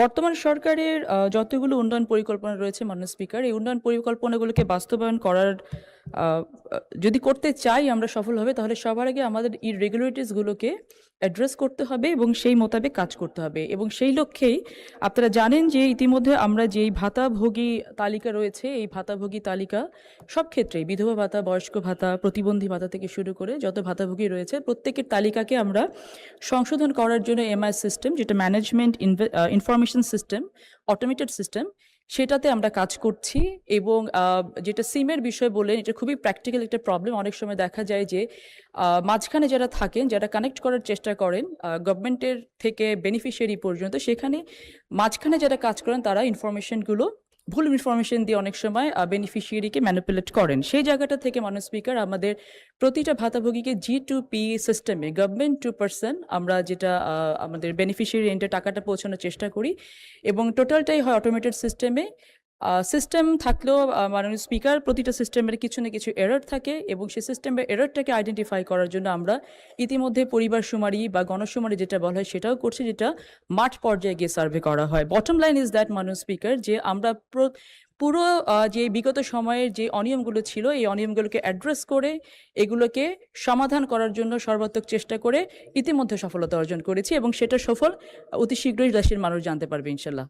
বর্তমান সরকারের যতগুলো উন্নয়ন পরিকল্পনা রয়েছে মাননীয় স্পিকার, এই উন্নয়ন পরিকল্পনাগুলোকে বাস্তবায়ন করার আ আ যদি করতে চাই আমরা সফলভাবে, তাহলে সবার আগে আমাদের irregularities গুলোকে অ্যাড্রেস করতে হবে এবং সেই মোতাবেক কাজ করতে হবে। এবং সেই লক্ষ্যেই আপনারা জানেন যে ইতিমধ্যে আমরা যেই ভাতাভোগী তালিকা রয়েছে, এই ভাতাভোগী তালিকা সব ক্ষেত্রেই বিধবা ভাতা, বয়স্ক ভাতা, প্রতিবন্ধী ভাতা থেকে শুরু করে যত ভাতাভোগী রয়েছে প্রত্যেকের তালিকাকে আমরা সংশোধন করার জন্য এমআইএস সিস্টেম, যেটা management information system, automated system, সেটাতে আমরা কাজ করছি। এবং যেটা সিমের বিষয় বললেন, এটা খুবই প্র্যাকটিক্যাল একটা প্রবলেম। অনেক সময় দেখা যায় যে মাঝখানে যারা থাকেন, যারা কানেক্ট করার চেষ্টা করেন গভর্নমেন্টের থেকে বেনিফিশিয়ারি পর্যন্ত, সেখানে মাঝখানে যারা কাজ করেন তারা ইনফরমেশনগুলো ভুল ইনফরমেশন দিয়ে অনেক সময় বেনিফিশিয়ারিকে ম্যানিপুলেট করেন। সেই জায়গাটা থেকে মাননীয় স্পিকার, আমাদের প্রতিটা ভাতাভোগীকে G2P সিস্টেমে, গভর্নমেন্ট টু পার্সন, আমরা যেটা আমাদের বেনিফিশিয়ারি এন্ডে টাকাটা পৌঁছানোর চেষ্টা করি এবং টোটালটাই হয় অটোমেটেড সিস্টেমে। সিস্টেম থাকলেও মাননীয় স্পিকার, প্রতিটা সিস্টেমের কিছু না কিছু এরর থাকে এবং সেই সিস্টেমের এররটাকে আইডেন্টিফাই করার জন্য আমরা ইতিমধ্যে পরিবার শুমারি বা গণশুমারি যেটা বলা হয় সেটাও করছি, যেটা মাঠ পর্যায়ে গিয়ে সার্ভে করা হয়। বটম লাইন ইজ দ্যাট মাননীয় স্পিকার, যে আমরা পুরো যে বিগত সময়ের যে অনিয়মগুলো ছিল, এই অনিয়মগুলোকে অ্যাড্রেস করে এগুলোকে সমাধান করার জন্য সর্বাত্মক চেষ্টা করে ইতিমধ্যে সফলতা অর্জন করেছি এবং সেটা সফল অতি শীঘ্রই দেশের মানুষ জানতে পারবে ইনশাল্লাহ।